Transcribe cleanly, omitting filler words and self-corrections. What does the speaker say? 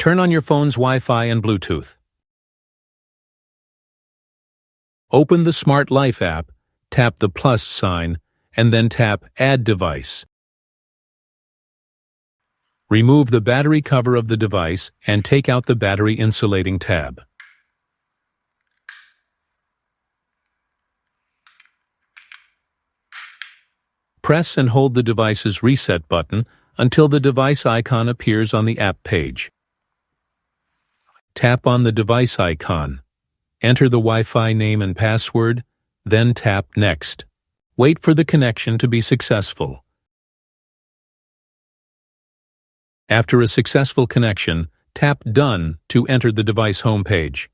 Turn on your phone's Wi-Fi and Bluetooth. Open the Smart Life app, tap the plus sign, and then tap Add Device. Remove the battery cover of the device and take out the battery insulating tab. Press and hold the device's reset button until the device icon appears on the app page. Tap on the device icon. Enter the Wi-Fi name and password, then tap Next. Wait for the connection to be successful. After a successful connection, tap Done to enter the device homepage.